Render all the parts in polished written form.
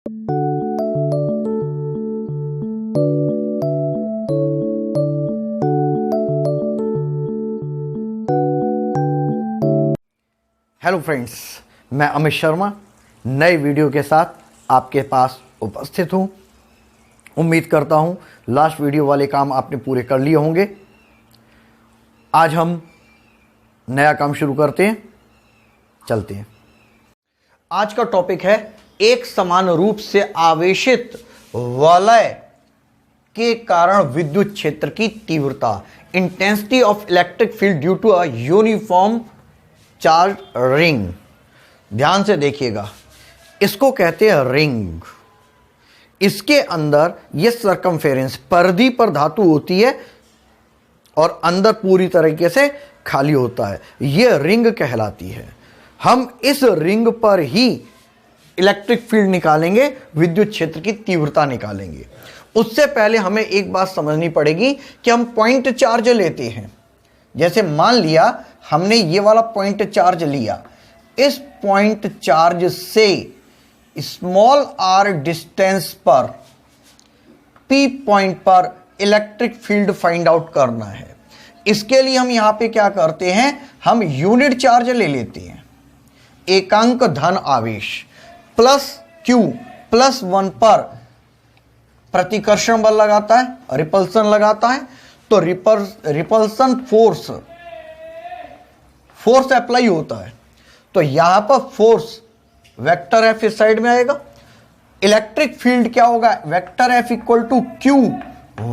Hello friends, मैं अमित शर्मा नए video के साथ आपके पास उपस्थित हूँ। उम्मीद करता हूँ लास्ट वीडियो वाले काम आपने पूरे कर लिए होंगे। आज हम नया काम शुरू करते हैं, चलते हैं। आज का टॉपिक है एक समान रूप से आवेशित वलय के कारण विद्युत क्षेत्र की तीव्रता, intensity of electric field due to a uniform charge ring. ध्यान से देखिएगा, इसको कहते हैं रिंग। इसके अंदर यह सरकमफेरेंस परिधि पर धातु होती है और अंदर पूरी तरीके से खाली होता है, यह रिंग कहलाती है। हम इस रिंग पर ही इलेक्ट्रिक फील्ड निकालेंगे, विद्युत क्षेत्र की तीव्रता निकालेंगे। उससे पहले हमें एक बात समझनी पड़ेगी कि हम पॉइंट चार्ज लेते हैं। जैसे मान लिया हमने ये वाला पॉइंट चार्ज लिया, इस पॉइंट चार्ज से स्मॉल आर डिस्टेंस पर पी पॉइंट पर इलेक्ट्रिक फील्ड फाइंड आउट करना है। इसके लिए हम यहां पे क्या करते हैं, हम यूनिट चार्ज ले लेते हैं। एकांक धन आवेश प्लस क्यू प्लस 1 पर प्रतिकर्षण बल लगाता है, रिपल्सन लगाता है, तो रिपल्सन फोर्स अप्लाई होता है। तो यहां पर फोर्स वेक्टर एफ इस साइड में आएगा। इलेक्ट्रिक फील्ड क्या होगा, vector F equal to Q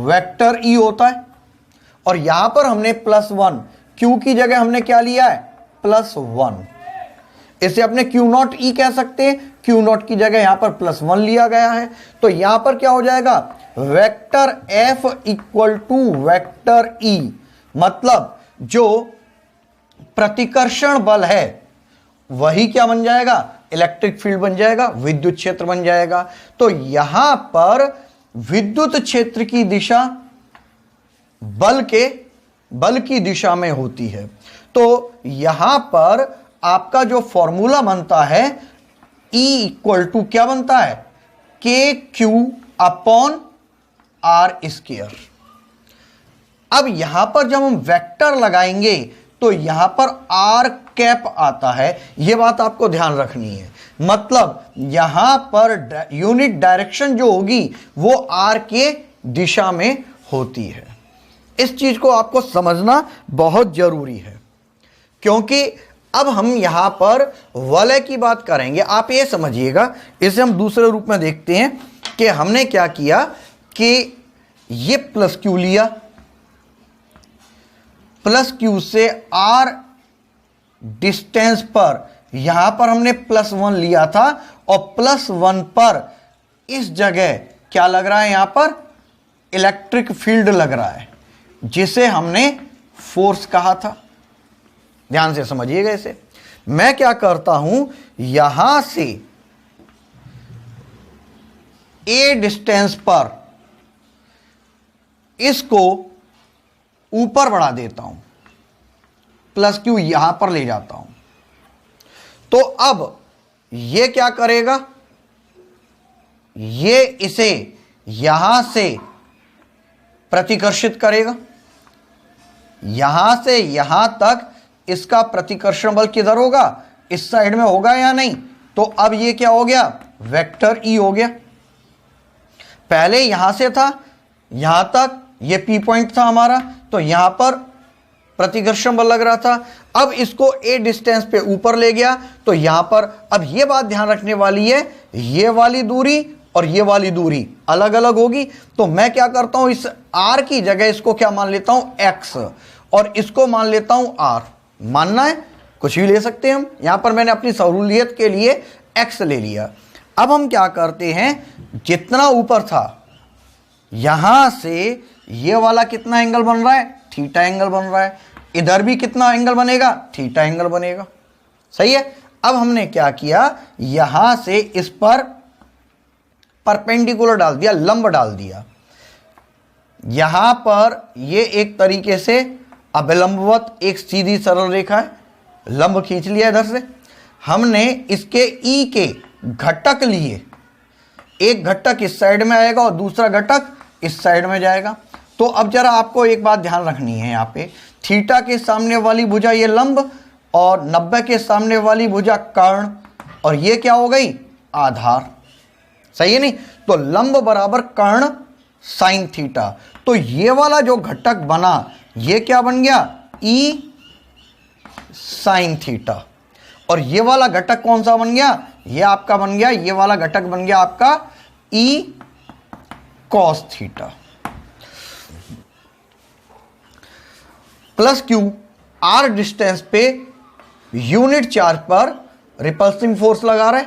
vector E होता है। और यहां पर हमने +1, क्यू की जगह हमने क्या लिया है, +1। इसे अपने क्यू नॉट ई कह सकते हैं, क्यू नॉट की जगह यहां पर +1 लिया गया है। तो यहां पर क्या हो जाएगा, vector F equal to vector E, मतलब जो प्रतिकर्षण बल है वही क्या बन जाएगा, इलेक्ट्रिक फील्ड बन जाएगा, विद्युत क्षेत्र बन जाएगा। तो यहां पर विद्युत क्षेत्र की दिशा बल की दिशा में होती है। तो यहां पर आपका जो फॉर्मूला बनता है E इक्वल टू क्या बनता है, के क्यू अपॉन आर स्क्वायर। अब यहां पर जब हम वेक्टर लगाएंगे तो यहां पर आर कैप आता है, यह बात आपको ध्यान रखनी है। मतलब यहां पर यूनिट डायरेक्शन जो होगी वो आर के दिशा में होती है। इस चीज को आपको समझना बहुत जरूरी है, क्योंकि अब हम यहां पर वलय की बात करेंगे। आप ये समझिएगा, इसे हम दूसरे रूप में देखते हैं कि हमने क्या किया कि ये प्लस क्यू लिया, प्लस क्यू से आर डिस्टेंस पर यहां पर हमने +1 लिया था, और +1 पर इस जगह क्या लग रहा है, यहां पर इलेक्ट्रिक फील्ड लग रहा है, जिसे हमने फोर्स कहा था। ध्यान से समझिएगा इसे। मैं क्या करता हूं, यहां से ए डिस्टेंस पर इसको ऊपर बढ़ा देता हूं, प्लस क्यू यहां पर ले जाता हूं। तो अब ये क्या करेगा, ये इसे यहां से प्रतिकर्षित करेगा। यहां से यहां तक इसका प्रतिकर्षण बल किधर होगा, इस साइड में होगा या नहीं। तो अब ये क्या हो गया, वेक्टर ई हो गया। पहले यहां से था यहां तक, ये पी पॉइंट था हमारा, तो यहां पर प्रतिकर्षण बल लग रहा था। अब इसको ए डिस्टेंस पे ऊपर ले गया, तो यहां पर अब ये बात ध्यान रखने वाली है, ये वाली दूरी और ये वाली दूरी अलग अलग होगी। तो मैं क्या करता हूं, इस आर की जगह इसको क्या मान लेता हूं, एक्स, और इसको मान लेता हूं आर। मानना है कुछ भी ले सकते हैं हम, यहां पर मैंने अपनी सहूलियत के लिए एक्स ले लिया। अब हम क्या करते हैं, जितना ऊपर था यहां से ये वाला कितना एंगल बन रहा है, थीटा एंगल बन रहा है। इधर भी कितना एंगल बनेगा, थीटा एंगल बनेगा। सही है। अब हमने क्या किया, यहां से इस पर परपेंडिकुलर डाल दिया, लंब डाल दिया। यहां पर ये एक तरीके से अभिलंबवत एक सीधी सरल रेखा है, लंब खींच लिया इधर से। हमने इसके ई के घटक लिए, एक घटक इस साइड में आएगा और दूसरा घटक इस साइड में जाएगा। तो अब जरा आपको एक बात ध्यान रखनी है, यहाँ पे थीटा के सामने वाली भुजा ये लंब और 90 के सामने वाली भुजा कर्ण, और ये क्या हो गई, आधार। सही है नहीं? तो लंब बराबर कर्ण साइन थीटा। तो ये वाला जो घटक बना ये क्या बन गया, ई साइन थीटा। और ये वाला घटक कौन सा बन गया, ये आपका बन गया, ये वाला घटक बन गया आपका E cos theta. Plus Q R distance पे यूनिट चार्ज पर रिपल्सिंग फोर्स लगा रहे।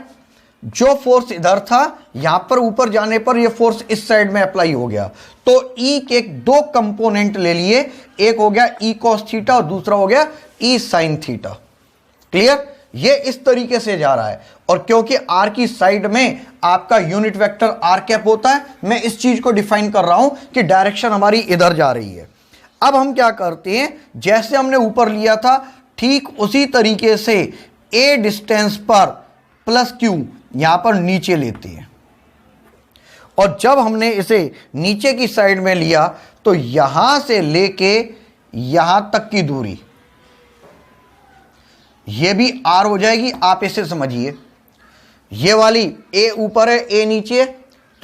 जो फोर्स इधर था यहां पर ऊपर जाने पर यह फोर्स इस साइड में अप्लाई हो गया। तो ई के दो कंपोनेंट ले लिए, एक हो गया ई कॉस थीटा और दूसरा हो गया ई साइन थीटा। क्लियर? ये इस तरीके से जा रहा है। और क्योंकि आर की साइड में आपका यूनिट वेक्टर आर कैप होता है, मैं इस चीज को डिफाइन कर रहा हूं कि डायरेक्शन हमारी इधर जा रही है। अब हम क्या करते हैं, जैसे हमने ऊपर लिया था ठीक उसी तरीके से ए डिस्टेंस पर प्लस क्यू यहां पर नीचे लेते हैं। और जब हमने इसे नीचे की साइड में लिया तो यहां से लेके यहां तक की दूरी ये भी आर हो जाएगी। आप इसे समझिए, ये वाली ए ऊपर है, ए नीचे है,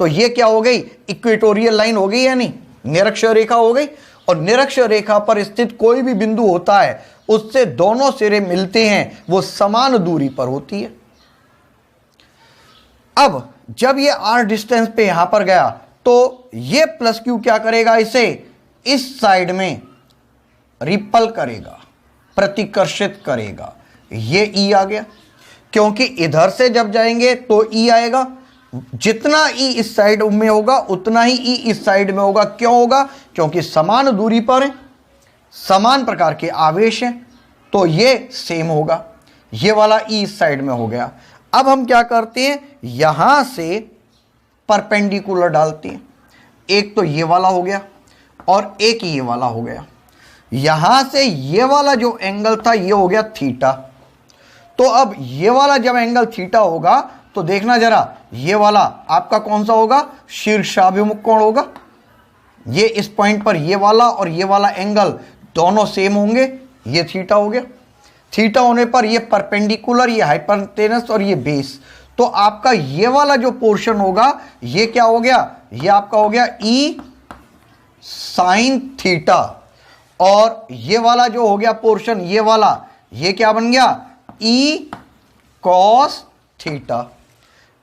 तो ये क्या हो गई, इक्वेटोरियल लाइन हो गई, यानी निरक्षर रेखा हो गई। और निरक्षर रेखा पर स्थित कोई भी बिंदु होता है उससे दोनों सिरे मिलते हैं, वो समान दूरी पर होती है। अब जब ये आर डिस्टेंस पे यहां पर गया तो ये प्लस क्यू क्या करेगा, इसे इस साइड में रिपल करेगा, प्रतिकर्षित करेगा। ये ई आ गया, क्योंकि इधर से जब जाएंगे तो ई आएगा। जितना ई इस साइड में होगा उतना ही ई इस साइड में होगा। क्यों होगा? क्योंकि समान दूरी पर है, समान प्रकार के आवेश हैं, तो ये सेम होगा। ये वाला ई इस साइड में हो गया। अब हम क्या करते हैं, यहां से परपेंडिकुलर डालते हैं। एक तो ये वाला हो गया और एक ये वाला हो गया। यहां से ये वाला जो एंगल था ये हो गया थीटा। तो अब ये वाला जब एंगल थीटा होगा तो देखना जरा, ये वाला आपका कौन सा होगा, शीर्षाभिमुख कोण होगा। ये इस पॉइंट पर ये वाला और ये वाला एंगल दोनों सेम होंगे, ये थीटा हो गया। थीटा होने पर ये परपेंडिकुलर, ये हाइपोटेनस और ये बेस। तो आपका ये वाला जो पोर्शन होगा ये क्या हो गया, ये आपका हो गया ई साइन थीटा। और ये वाला जो हो गया पोर्शन, ये वाला, ये क्या बन गया, ई कॉस थीटा।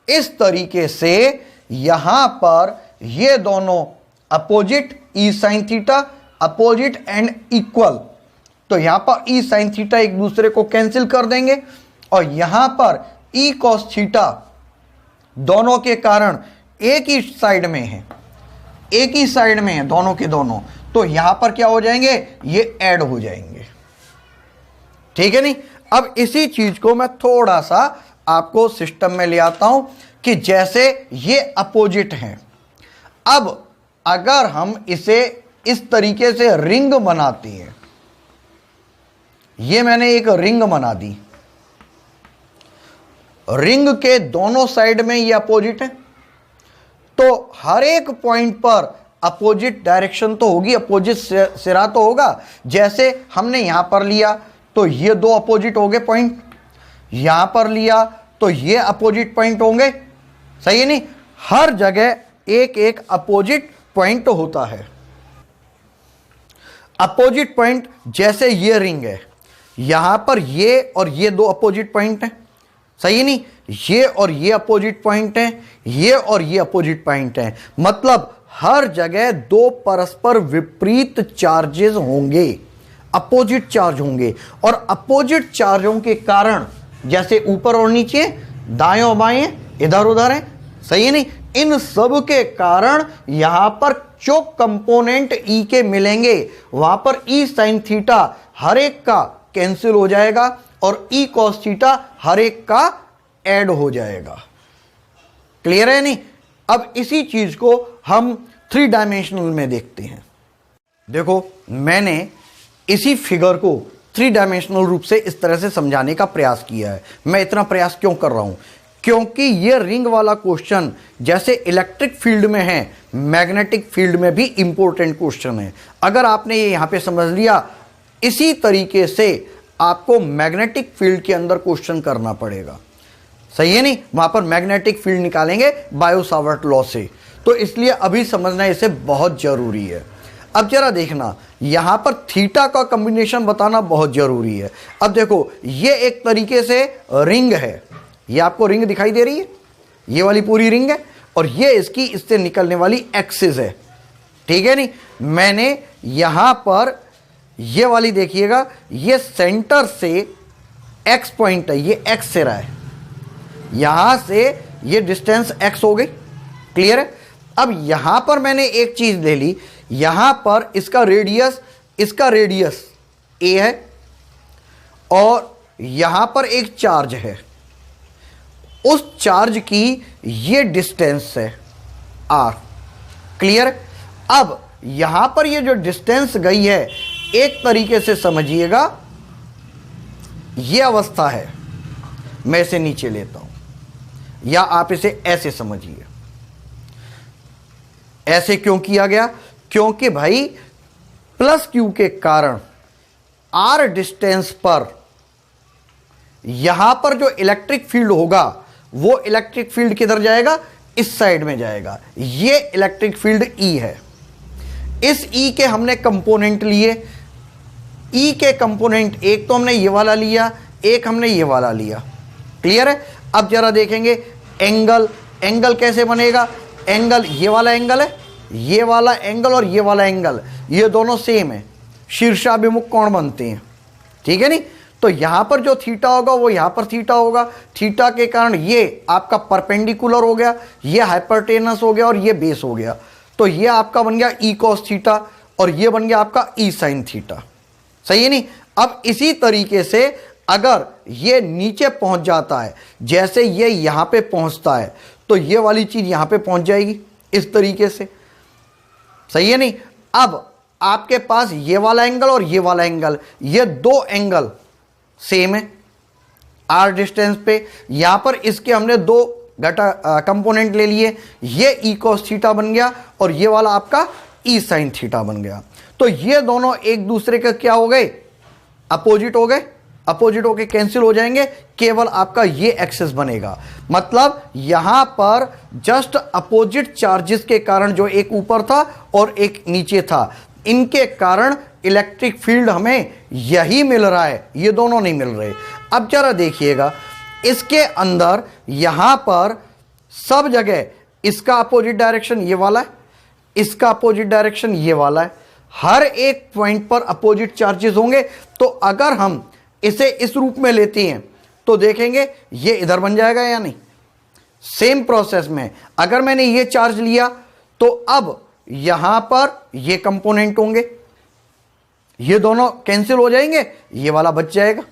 इस तरीके से यहां पर ये दोनों opposite, E sine theta opposite and equal, तो यहां पर ई साइन थीटा एक दूसरे को कैंसिल कर देंगे और यहां पर ई कॉस थीटा दोनों के कारण एक ही साइड में है, एक ही साइड में है दोनों के दोनों, तो यहां पर क्या हो जाएंगे, ये ऐड हो जाएंगे। ठीक है नहीं? अब इसी चीज को मैं थोड़ा सा आपको सिस्टम में ले आता हूं कि जैसे ये अपोजिट हैं। अब अगर हम इसे इस तरीके से रिंग बनाते हैं, ये मैंने एक रिंग बना दी, रिंग के दोनों साइड में ये अपोजिट है, तो हर एक पॉइंट पर अपोजिट डायरेक्शन तो होगी, अपोजिट सिरा तो होगा। जैसे हमने यहां पर लिया तो ये दो अपोजिट हो गए पॉइंट, यहां पर लिया तो ये अपोजिट पॉइंट होंगे। सही है नहीं? हर जगह एक एक अपोजिट पॉइंट होता है। अपोजिट पॉइंट जैसे ये रिंग है, यहां पर ये और ये दो अपोजिट पॉइंट हैं। सही नहीं? ये और ये अपोजिट पॉइंट हैं, ये और ये अपोजिट पॉइंट हैं। मतलब हर जगह दो परस्पर विपरीत चार्जेस होंगे, अपोजिट चार्ज होंगे। और अपोजिट चार्जों के कारण जैसे ऊपर और नीचे, दाएं और बाएं, इधर उधर है। सही है नहीं? इन सब के कारण यहां पर जो कंपोनेंट ई के मिलेंगे वहां पर ई साइन थीटा हर एक का कैंसिल हो जाएगा और ई कॉस थीटा हर एक का ऐड हो जाएगा। क्लियर है नहीं? अब इसी चीज को हम 3 डायमेंशनल में देखते हैं। देखो, मैंने इसी फिगर को 3 डायमेंशनल रूप से इस तरह से समझाने का प्रयास किया है। मैं इतना प्रयास क्यों कर रहा हूं? क्योंकि ये रिंग वाला क्वेश्चन जैसे इलेक्ट्रिक फील्ड में है, मैग्नेटिक फील्ड में भी इंपॉर्टेंट क्वेश्चन है। अगर आपने ये यहां पे समझ लिया, इसी तरीके से आपको मैग्नेटिक फील्ड के अंदर क्वेश्चन करना पड़ेगा, सही है नहीं? वहां पर मैग्नेटिक फील्ड निकालेंगे बायो-सावर्ट लॉ से, तो इसलिए अभी समझना इसे बहुत जरूरी है। अब जरा देखना, यहां पर थीटा का कॉम्बिनेशन बताना बहुत जरूरी है। अब देखो, ये एक तरीके से रिंग है, ये आपको रिंग दिखाई दे रही है, ये वाली पूरी रिंग है, और ये इसकी इससे निकलने वाली एक्सिस है, ठीक है नहीं? मैंने यहां पर ये वाली देखिएगा, ये सेंटर से एक्स पॉइंट है, ये एक्स से रहा है, यहां से ये डिस्टेंस एक्स हो गई, क्लियर है? अब यहां पर मैंने एक चीज ले ली, यहां पर इसका रेडियस ए है, और यहां पर एक चार्ज है, उस चार्ज की ये डिस्टेंस है आर, क्लियर? अब यहां पर ये जो डिस्टेंस गई है, एक तरीके से समझिएगा, ये अवस्था है, मैं इसे नीचे लेता हूं, या आप इसे ऐसे समझिए। ऐसे क्यों किया गया? क्योंकि भाई प्लस क्यू के कारण आर डिस्टेंस पर यहां पर जो इलेक्ट्रिक फील्ड होगा, वो इलेक्ट्रिक फील्ड किधर जाएगा? इस साइड में जाएगा। ये इलेक्ट्रिक फील्ड ई है। इस ई के हमने कंपोनेंट लिए, ई के कंपोनेंट एक तो हमने ये वाला लिया, एक हमने ये वाला लिया, क्लियर है? अब जरा देखेंगे एंगल कैसे बनेगा। एंगल, ये वाला एंगल है, ये वाला एंगल और ये वाला एंगल, ये दोनों सेम है, शीर्षाभिमुख कोण बनते हैं, ठीक है नहीं? तो यहां पर जो थीटा होगा वो यहां पर थीटा होगा, थीटा के कारण ये आपका परपेंडिकुलर हो गया, ये हाइपरटेनस हो गया और ये बेस हो गया, तो ये आपका बन गया ई कॉस थीटा और ये बन गया आपका ई साइन थीटा, सही है नहीं? अब इसी तरीके से अगर ये नीचे पहुंच जाता है, जैसे ये यहां पे पहुंचता है, तो ये वाली चीज यहां पे पहुंच जाएगी इस तरीके से, सही है नहीं? अब आपके पास ये वाला एंगल और ये वाला एंगल, ये दो एंगल सेम है आर डिस्टेंस पे। यहां पर इसके हमने दो कंपोनेंट ले लिए, ये ई कॉस थीटा बन गया और ये वाला आपका ई साइन थीटा बन गया। तो ये दोनों एक दूसरे के क्या हो गए? अपोजिट हो गए, अपोजिट होके कैंसिल हो जाएंगे, केवल आपका ये एक्सिस बनेगा। मतलब यहां पर जस्ट अपोजिट चार्जेस के कारण, जो एक ऊपर था और एक नीचे था, इनके कारण इलेक्ट्रिक फील्ड हमें यही मिल रहा है, ये दोनों नहीं मिल रहे। अब जरा देखिएगा, इसके अंदर यहां पर सब जगह इसका अपोजिट डायरेक्शन ये वाला है, इसका अपोजिट डायरेक्शन ये वाला है, हर एक पॉइंट पर अपोजिट चार्जेस होंगे। तो अगर हम इसे इस रूप में लेते हैं तो देखेंगे ये इधर बन जाएगा या नहीं। सेम प्रोसेस में अगर मैंने ये चार्ज लिया तो अब यहां पर ये कंपोनेंट होंगे, ये दोनों कैंसिल हो जाएंगे, ये वाला बच जाएगा,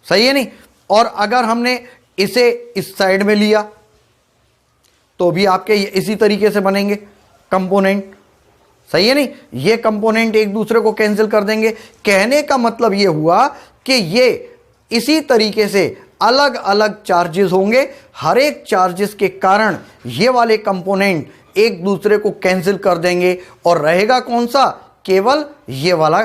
सही है नहीं? और अगर हमने इसे इस साइड में लिया तो भी आपके इसी तरीके से बनेंगे कंपोनेंट, सही है नहीं? ये कंपोनेंट एक दूसरे को कैंसिल कर देंगे। कहने का मतलब ये हुआ कि ये इसी तरीके से अलग अलग चार्जेस होंगे, हर एक चार्जेस के कारण ये वाले कंपोनेंट एक दूसरे को कैंसिल कर देंगे और रहेगा कौन सा? केवल ये वाला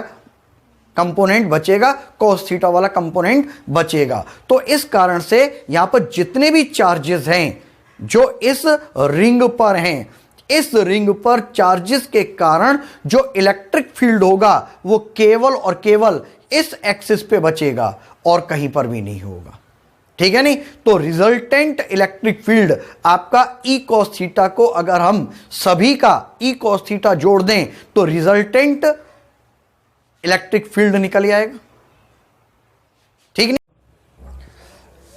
कंपोनेंट बचेगा, cos थीटा वाला कंपोनेंट बचेगा। तो इस कारण से यहां पर जितने भी चार्जेस हैं जो इस रिंग पर हैं, इस रिंग पर चार्जेस के कारण जो इलेक्ट्रिक फील्ड होगा वो केवल और केवल इस एक्सिस पे बचेगा और कहीं पर भी नहीं होगा, ठीक है नहीं? तो रिजल्टेंट इलेक्ट्रिक फील्ड आपका ई कॉस थीटा को अगर हम सभी का ई कॉस थीटा जोड़ दें तो रिजल्टेंट इलेक्ट्रिक फील्ड निकल आएगा, ठीक नहीं?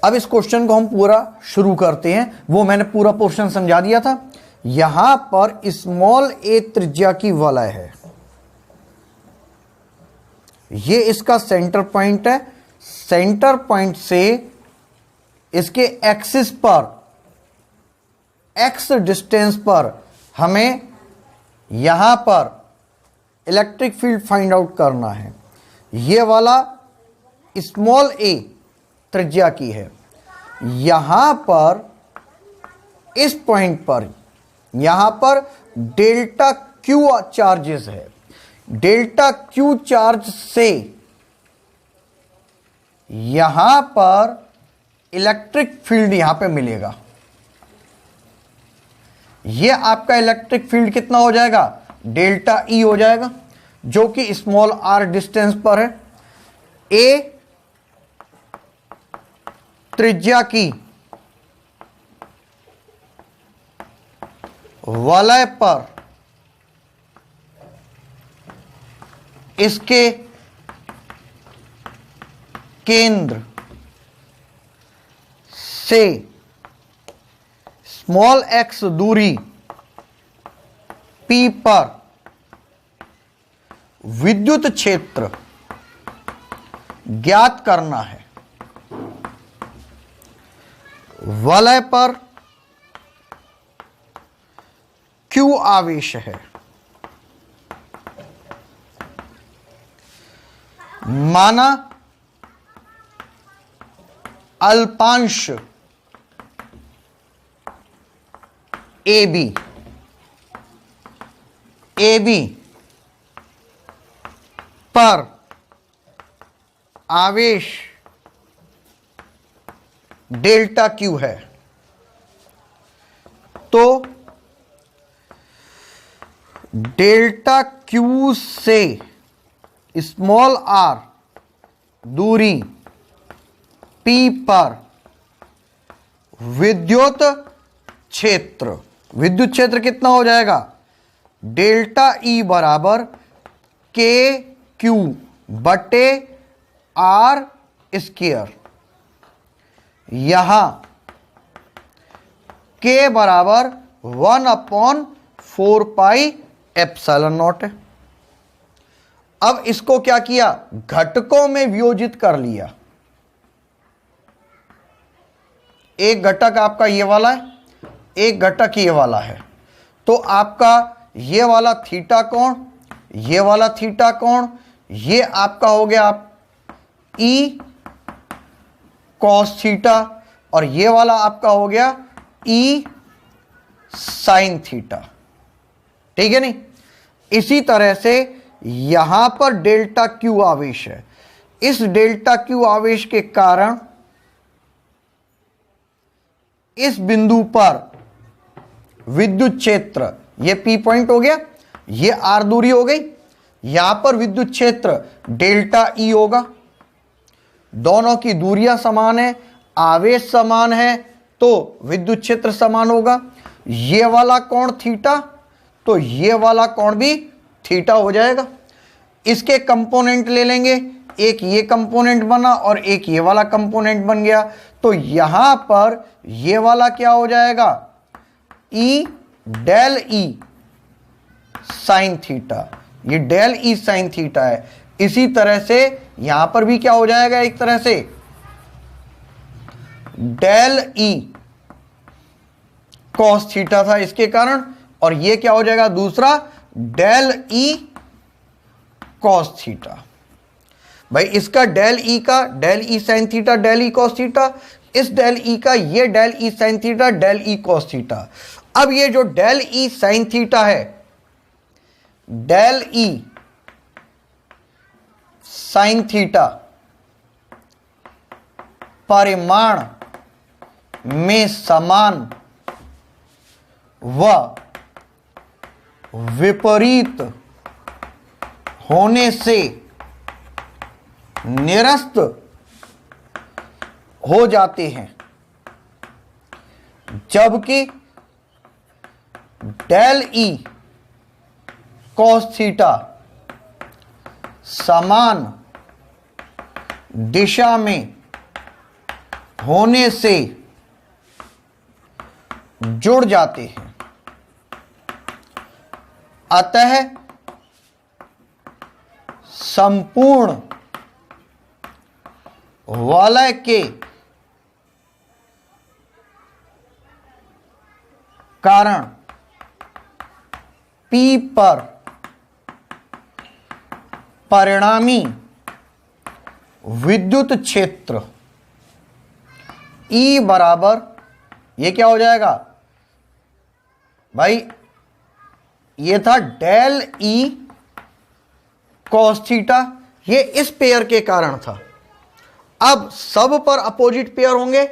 अब इस क्वेश्चन को हम पूरा शुरू करते हैं। वो मैंने पूरा पोर्शन समझा दिया था। यहां पर स्मॉल ए त्रिज्या की वलय है, ये इसका सेंटर पॉइंट है। सेंटर पॉइंट से इसके एक्सिस पर, एक्स डिस्टेंस पर हमें यहां पर इलेक्ट्रिक फील्ड फाइंड आउट करना है। ये वाला स्मॉल ए त्रिज्या की है, यहां पर इस पॉइंट पर यहां पर डेल्टा क्यू चार्जेस है, डेल्टा क्यू चार्ज से यहां पर इलेक्ट्रिक फील्ड यहां पे मिलेगा। यह आपका इलेक्ट्रिक फील्ड कितना हो जाएगा, डेल्टा ई हो जाएगा, जो कि स्मॉल आर डिस्टेंस पर है। ए त्रिज्या की वलय पर इसके केंद्र से स्मॉल एक्स दूरी P पर विद्युत क्षेत्र ज्ञात करना है। वलय पर Q आवेश है, माना अल्पांश AB पर आवेश डेल्टा क्यू है, तो डेल्टा क्यू से स्मॉल आर दूरी P पर विद्युत क्षेत्र कितना हो जाएगा, डेल्टा E बराबर के क्यू बटे आर स्क्वायर। यहां के बराबर 1/4 पाई एप्सिलॉन नॉट है। अब इसको क्या किया, घटकों में वियोजित कर लिया। एक घटक आपका ये वाला है, एक घटक ये वाला है, तो आपका ये वाला थीटा कोण, ये वाला थीटा कोण, ये आपका हो गया आप ई कॉस थीटा, और ये वाला आपका हो गया ई साइन थीटा। ठीक है नहीं। इसी तरह से यहां पर डेल्टा क्यू आवेश है, इस डेल्टा क्यू आवेश के कारण इस बिंदु पर विद्युत क्षेत्र, ये P पॉइंट हो गया, ये R दूरी हो गई, यहां पर विद्युत क्षेत्र डेल्टा E होगा। दोनों की दूरियां समान है, आवेश समान है, तो विद्युत क्षेत्र समान होगा। ये वाला कोण थीटा, तो ये वाला कोण भी थीटा हो जाएगा। इसके कंपोनेंट ले लेंगे, एक ये कंपोनेंट बना और एक ये वाला कंपोनेंट बन गया, तो यहां पर ये वाला क्या हो जाएगा, E del E sine theta, ये डेल E साइन थीटा है। इसी तरह से यहां पर भी क्या हो जाएगा, एक तरह से डेल E कॉस थीटा था इसके कारण, और ये क्या हो जाएगा दूसरा, डेल E कॉस थीटा। भाई इसका डेल E का del E sine theta, del E cos theta, इस डेल E का ये del E sine theta, del E cos theta. अब ये जो डेल E साइन थीटा है, डेल E साइन थीटा परिमाण में समान व विपरीत होने से निरस्त हो जाते हैं, जबकि डेल E कॉस थीटा समान दिशा में होने से जुड़ जाते हैं। अतः संपूर्ण वलय के कारण P पर परिणामी विद्युत क्षेत्र E बराबर, ये क्या हो जाएगा, भाई ये था डेल ई कॉस थीटा, ये इस पेयर के कारण था। अब सब पर अपोजिट पेयर होंगे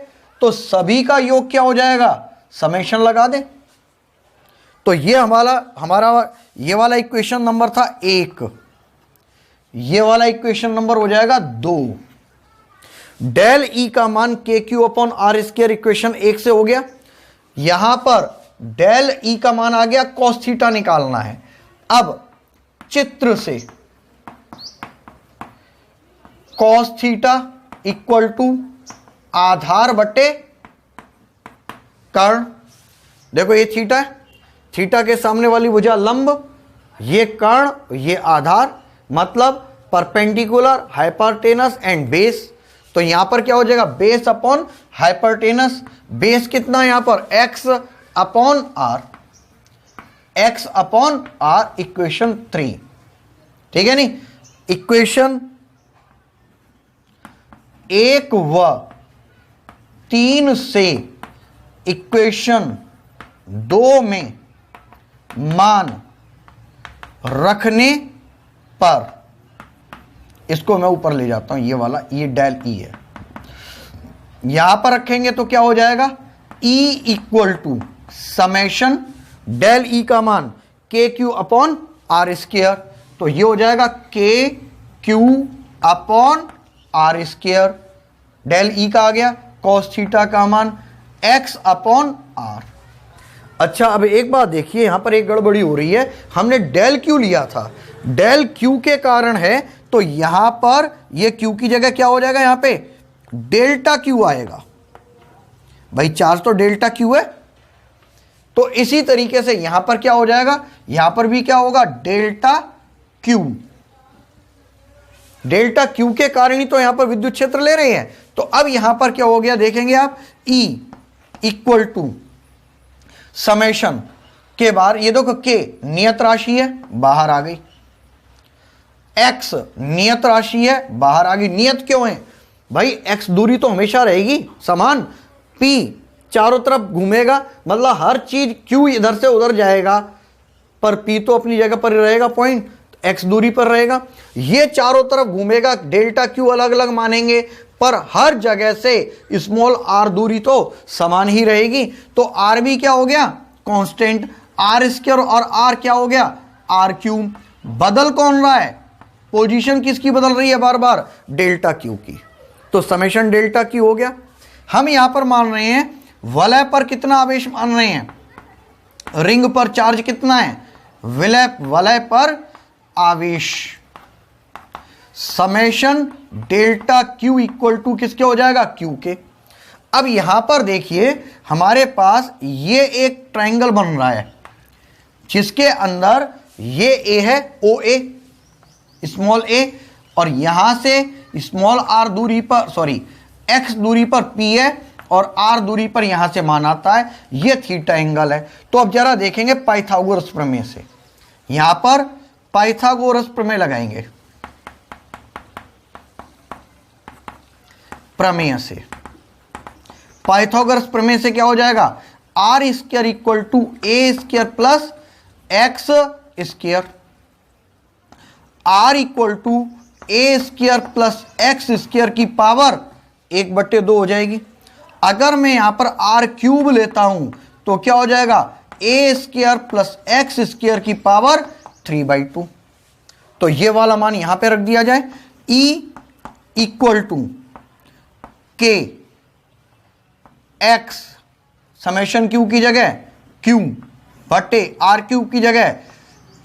तो सभी का योग क्या हो जाएगा, समेशन लगा दें। तो ये हमारा ये वाला इक्वेशन नंबर था 1, ये वाला इक्वेशन नंबर हो जाएगा 2। डेल ई का मान K Q upon R square equation 1 से हो गया। यहां पर डेल ई का मान आ गया, कॉस थीटा निकालना है। अब चित्र से कॉस थीटा इक्वल टू आधार बटे कर्ण। देखो ये थीटा है, थीटा के सामने वाली भुजा लंब, ये कर्ण, ये आधार, मतलब परपेंडिकुलर, हाइपोटेनस एंड बेस। तो यहां पर क्या हो जाएगा, बेस अपॉन हाइपोटेनस। बेस कितना है यहां पर, x upon R, x upon R, equation 3। ठीक है नहीं, इक्वेशन 1 व 3 से इक्वेशन 2 में मान रखने पर, इसको मैं ऊपर ले जाता हूं, ये वाला, ये डेल ई है, यहां पर रखेंगे तो क्या हो जाएगा, E equal to summation del E का मान K Q upon R square. तो ये हो जाएगा K Q upon R square, del E का आ गया, कॉस थीटा का मान x अपॉन आर। अच्छा अब एक बात देखिए, यहां पर एक गड़बड़ी हो रही है, हमने डेल क्यू लिया था, डेल क्यू के कारण है, तो यहां पर ये क्यू की जगह क्या हो जाएगा, यहां पे डेल्टा क्यू आएगा। भाई चार्ज तो डेल्टा क्यू है, तो इसी तरीके से यहां पर क्या हो जाएगा, यहां पर भी क्या होगा, डेल्टा क्यू। डेल्टा क्यू के कारण ही तो यहां पर विद्युत क्षेत्र ले रहे हैं। तो अब यहां पर क्या हो गया, देखेंगे आप, E इक्वल टू समेशन के बाद, ये देखो के नियत राशि है, बाहर आ गई, x नियत राशि है, बाहर आ गई। नियत क्यों है भाई, x दूरी तो हमेशा रहेगी समान, p चारों तरफ घूमेगा, मतलब हर चीज q इधर से उधर जाएगा, पर p तो अपनी जगह पर रहेगा, पॉइंट x दूरी पर रहेगा। ये चारों तरफ घूमेगा, डेल्टा q अलग अलग मानेंगे, पर हर जगह से स्मॉल r दूरी तो समान ही रहेगी। तो r भी क्या हो गया, कांस्टेंट, आर स्क्वायर और r क्या हो गया, r क्यूब। बदल कौन रहा है, पोजीशन किसकी बदल रही है बार बार, डेल्टा क्यू की। तो समेशन डेल्टा क्यू हो गया। हम यहां पर मान रहे हैं वलय पर कितना आवेश मान रहे हैं, रिंग पर चार्ज कितना है, वलय पर आवेश, summation delta Q equal to किसके हो जाएगा, क्यू के। अब यहां पर देखिए हमारे पास ये एक ट्रायंगल बन रहा है, जिसके अंदर ये ए है, ओ ए, स्मॉल ए, और यहां से स्मॉल आर दूरी पर, सॉरी एक्स दूरी पर पी है, और आर दूरी पर यहां से मान आता है, ये थीटा एंगल है। तो अब जरा देखेंगे पाइथागोरस प्रमेय से, यहां पर पाइथागोरस प्रमेय लगाएंगे, प्रमेय से, पाइथागोरस प्रमेय से क्या हो जाएगा, R square equal to A square plus x square, R equal to A square plus x square की पावर 1/2 हो जाएगी। अगर मैं यहां पर आर क्यूब लेता हूं तो क्या हो जाएगा, ए स्क्वायर प्लस एक्स स्क्वायर की पावर 3/2। तो ये वाला मान यहां पे रख दिया जाए, E इक्वल टू के एक्स समेशन क्यू की जगह क्यू बटे आर क्यूब की जगह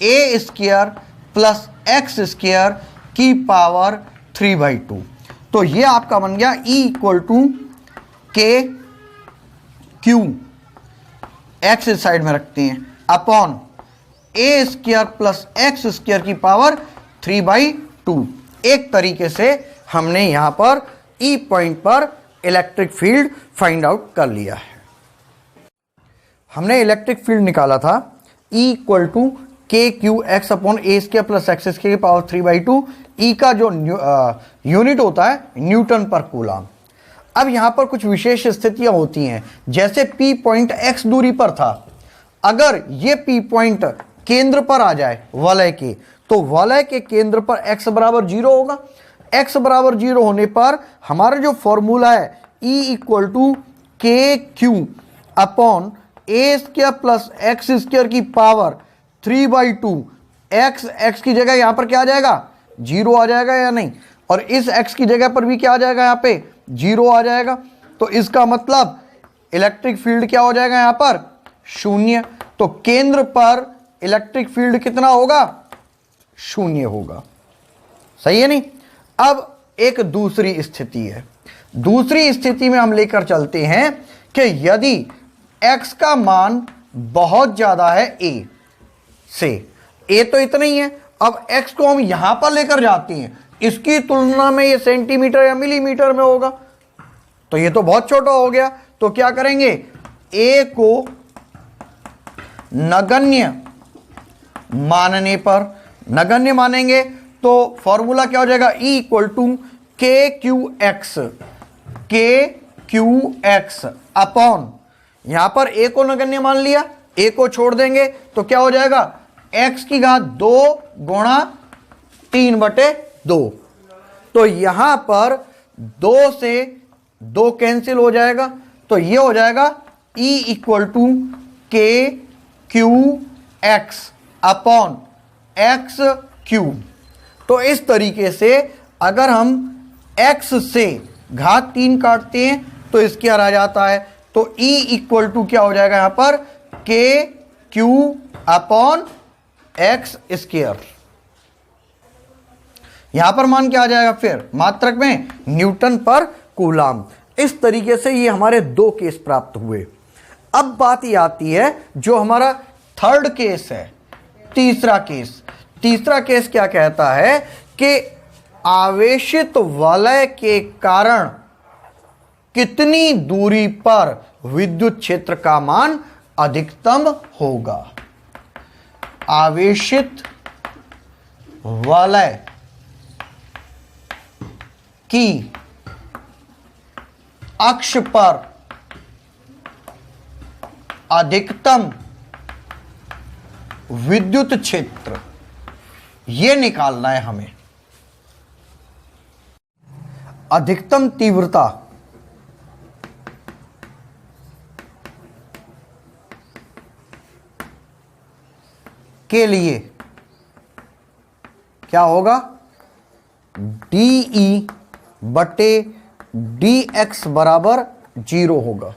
ए स्क्वायर प्लस एक्स स्क्वायर की पावर 3/2। तो ये आपका बन गया E इक्वल टू के क्यू, एक्स इस साइड में रखते हैं, अपॉन ए स्क्वायर प्लस एक्स स्क्वायर की पावर 3/2। एक तरीके से हमने यहां पर E पॉइंट पर इलेक्ट्रिक फील्ड फाइंड आउट कर लिया है। हमने इलेक्ट्रिक फील्ड निकाला था E इक्वल टू के क्यू एक्स अपॉन ए स्क्वायर प्लस एक्स स्क्वायर की पावर 3/2। E का जो यूनिट होता है न्यूटन पर कूलम। अब यहां पर कुछ विशेष स्थितियां होती हैं, जैसे P पॉइंट x दूरी पर था, अगर ये P पॉइंट केंद्र पर आ जाए वलय के, तो वलय के केंद्र पर x बराबर 0 होगा। x बराबर 0 होने पर हमारा जो फॉर्मूला है E इक्वल टू के क्यू अपॉन ए स्क्वायर प्लस एक्स स्क्वायर की पावर 3/2। x की जगह यहां पर क्या आ जाएगा, 0 आ जाएगा या नहीं, और इस x की जगह पर भी क्या आ जाएगा, यहां पे 0 आ जाएगा। तो इसका मतलब इलेक्ट्रिक फील्ड क्या हो जाएगा, यहां पर 0। तो केंद्र पर इलेक्ट्रिक फील्ड कितना होगा, 0 होगा। सही है नहीं। अब एक दूसरी स्थिति है। दूसरी स्थिति में हम लेकर चलते हैं कि यदि x का मान बहुत ज्यादा है a से, a तो इतना ही है, अब x को हम यहां पर लेकर जाते हैं, इसकी तुलना में ये सेंटीमीटर या मिलीमीटर में होगा, तो ये तो बहुत छोटा हो गया। तो क्या करेंगे, a को नगण्य मानने पर, नगण्य मानेंगे तो फॉर्मूला क्या हो जाएगा, E इक्वल टू के क्यू एक्स अपॉन, यहां पर a को नगण्य मान लिया, a को छोड़ देंगे तो क्या हो जाएगा, x की घात 2 गुणा 3/2। तो यहां पर 2 से 2 कैंसिल हो जाएगा, तो ये हो जाएगा E इक्वल टू के Q x upon x cube. तो इस तरीके से अगर हम x से घात 3 काटते हैं तो इसके आ जाता है, तो E इक्वल टू क्या हो जाएगा, यहां पर के क्यू अपॉन एक्स स्क्वायर। यहां पर मान क्या आ जाएगा, फिर मात्रक में न्यूटन पर कूलाम। इस तरीके से ये हमारे 2 केस प्राप्त हुए। अब बात ये आती है जो हमारा थर्ड केस है, तीसरा केस क्या कहता है कि आवेशित वलय के कारण कितनी दूरी पर विद्युत क्षेत्र का मान अधिकतम होगा। आवेशित वलय की अक्ष पर अधिकतम विद्युत क्षेत्र, यह निकालना है हमें। अधिकतम तीव्रता के लिए क्या होगा, DE बटे dx बराबर 0 होगा।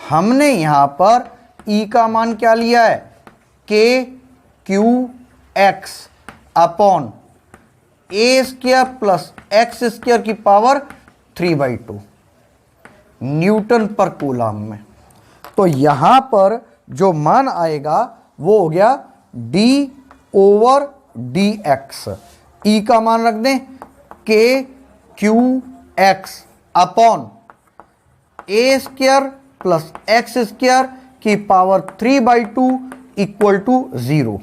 हमने यहां पर E का मान क्या लिया है, के क्यू एक्स अपॉन ए स्क्वायर प्लस एक्स स्क्वायर की पावर 3/2 न्यूटन पर कूलाम में। तो यहां पर जो मान आएगा वो हो गया d/dx। E का मान रख दें के क्यू एक्स अपॉन ए स्क्वायर प्लस एक्स स्क्वायर की पावर 3/2 इक्वल टू 0।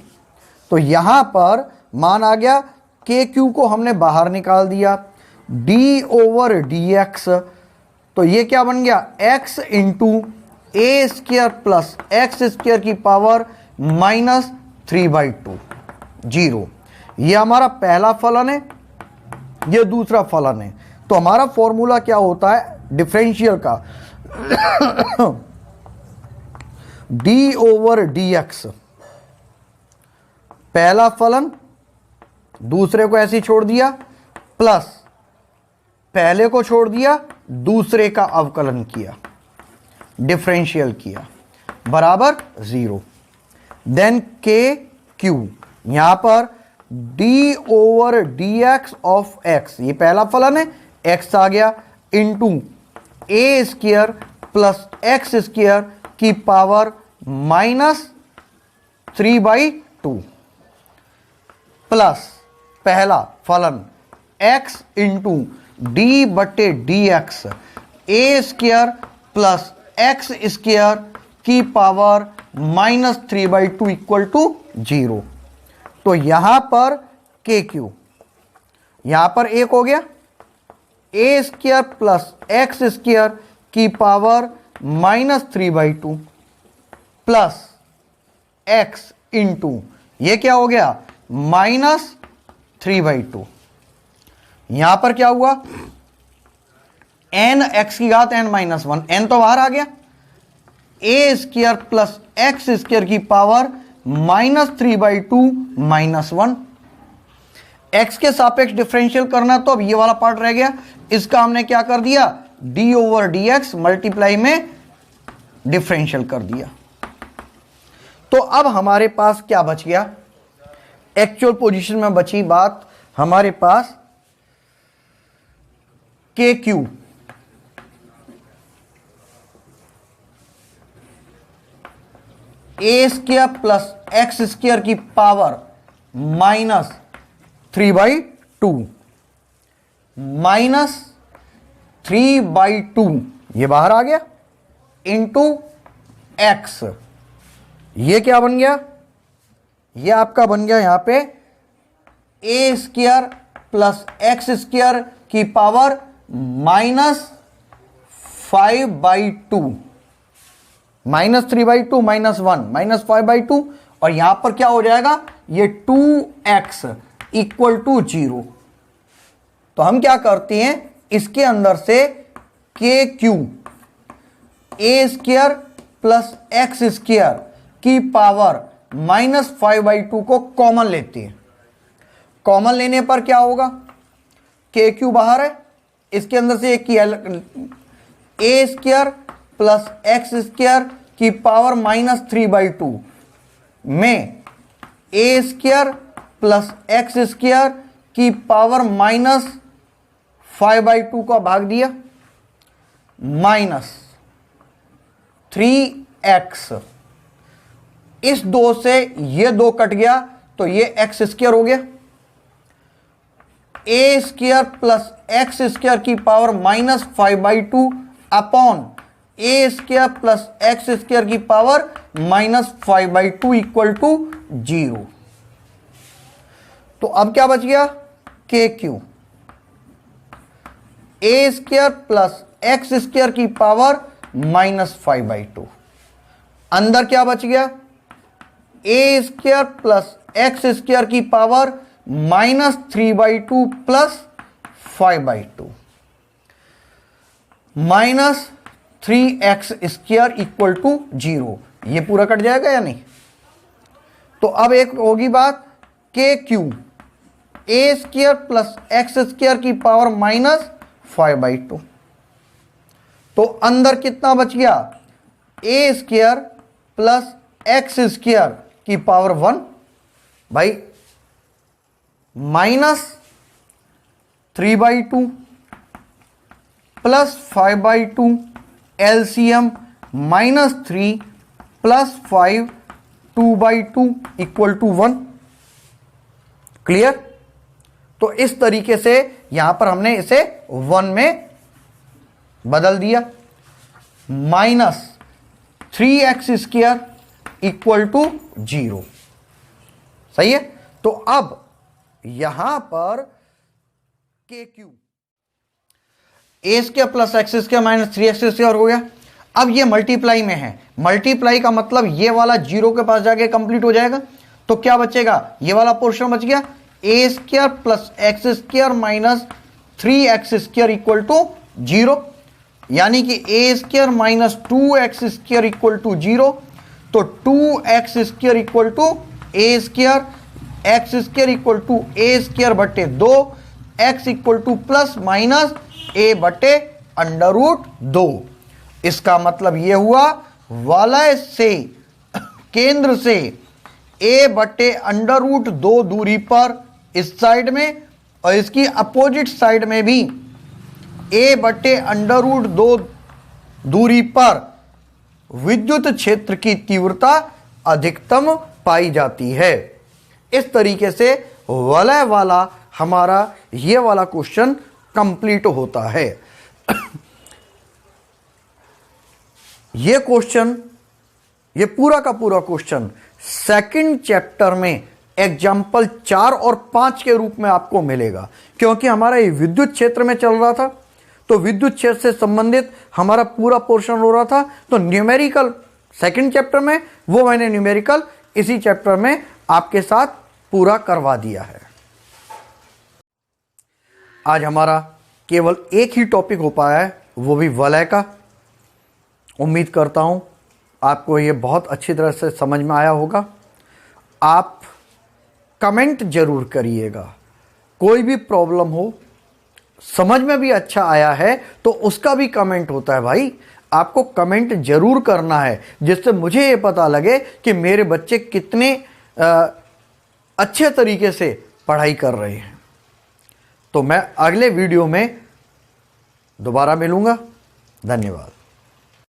तो यहां पर मान आ गया, के क्यू को हमने बाहर निकाल दिया, d/dx, तो ये क्या बन गया, x इंटू ए स्क्वायर प्लस एक्स स्क्वायर की पावर -3/2 0। ये हमारा पहला फलन है, ये दूसरा फलन है। तो हमारा फॉर्मूला क्या होता है डिफरेंशियल का, d/dx, पहला फलन दूसरे को ऐसे ही छोड़ दिया, प्लस पहले को छोड़ दिया, दूसरे का अवकलन किया, डिफरेंशियल किया, बराबर 0। देन के क्यू, यहां पर d/dx ऑफ x, ये पहला फलन है, x आ गया, इंटू ए स्क्वायर प्लस एक्स स्क्वायर की पावर -3/2 प्लस पहला फलन x इंटू d/dx ए स्क्वायर प्लस एक्स स्क्वायर की पावर -3/2 इक्वल टू 0। तो यहां पर के क्यू, यहां पर एक हो गया, ए स्क्वायर प्लस एक्स स्क्वायर की पावर -3/2 प्लस एक्स इंटू ये क्या हो गया -3/2। यहां पर क्या हुआ n x की घात n-1, n तो बाहर आ गया, a square plus x square की पावर -3/2 -1। x के सापेक्ष डिफरेंशियल करना, तो अब ये वाला पार्ट रह गया, इसका हमने क्या कर दिया d/dx मल्टीप्लाई में डिफरेंशियल कर दिया। तो अब हमारे पास क्या बच गया, एक्चुअल पोजीशन में बची बात हमारे पास KQ a square plus x square की पावर -3/2 -3/2 ये बाहर आ गया इंटू एक्स। ये क्या बन गया, ये आपका बन गया यहां पे a square plus x square की पावर -5/2 -3/2 -1 -5/2, और यहां पर क्या हो जाएगा ये 2x = 0। तो हम क्या करते हैं, इसके अंदर से KQ a square plus x square की पावर -5/2 को कॉमन लेते हैं। कॉमन लेने पर क्या होगा, KQ बाहर है, इसके अंदर से एक a square plus x square की पावर -3/2 में a square plus x square की पावर -5/2 का भाग दिया -3x। इस 2 से ये 2 कट गया, तो ये एक्स स्क्वायर हो गया, a square plus x square की power -5/2 upon a square plus x square की पावर -5/2 = 0। तो अब क्या बच गया, KQ a square plus x square की पावर -5/2। अंदर क्या बच गया, a square plus x square की पावर -3/2 प्लस 5/2 -3x स्क्वायर = 0। ये पूरा कट जाएगा या नहीं। तो अब एक होगी बात KQ a square plus x square की पावर -5/2। तो अंदर कितना बच गया, a square plus x square की पावर 1 भाई -3/2 प्लस 5/2 LCM -3 प्लस 5 2/2 = 1। क्लियर। तो इस तरीके से यहां पर हमने इसे 1 में बदल दिया, -3x स्क्वायर = 0। सही है। तो अब यहां पर KQ a square plus x square minus 3x square हो गया। अब ये मल्टीप्लाई में है, मल्टीप्लाई का मतलब ये वाला 0 के पास जाके कंप्लीट हो जाएगा। तो क्या बचेगा, ये वाला पोर्शन बच गया, a square plus x square minus 3x square = 0, यानी कि a square minus 2x square = 0। तो 2x square = a square, x square = a square बटे 2, x = प्लस माइनस a बटे √2। इसका मतलब ये हुआ वलय से केंद्र से a बटे √2 दूरी पर इस साइड में, और इसकी अपोजिट साइड में भी a बटे √2 दूरी पर विद्युत क्षेत्र की तीव्रता अधिकतम पाई जाती है। इस तरीके से वलय वाला हमारा ये वाला क्वेश्चन कंप्लीट होता है। ये क्वेश्चन, ये पूरा का पूरा क्वेश्चन सेकंड चैप्टर में एग्जाम्पल 4 और 5 के रूप में आपको मिलेगा, क्योंकि हमारा ये विद्युत क्षेत्र में चल रहा था, तो विद्युत क्षेत्र से संबंधित हमारा पूरा पोर्शन हो रहा था। तो न्यूमेरिकल सेकंड चैप्टर में वो मैंने न्यूमेरिकल इसी चैप्टर में आपके साथ पूरा करवा दिया है। आज हमारा केवल एक ही टॉपिक हो पाया है, वो भी वलय का। उम्मीद करता हूं आपको ये बहुत अच्छी तरह से समझ में आया होगा। आप कमेंट जरूर करिएगा, कोई भी प्रॉब्लम हो, समझ में भी अच्छा आया है तो उसका भी कमेंट होता है भाई। आपको कमेंट जरूर करना है, जिससे मुझे ये पता लगे कि मेरे बच्चे कितने अच्छे तरीके से पढ़ाई कर रहे हैं। तो मैं अगले वीडियो में दोबारा मिलूंगा। धन्यवाद।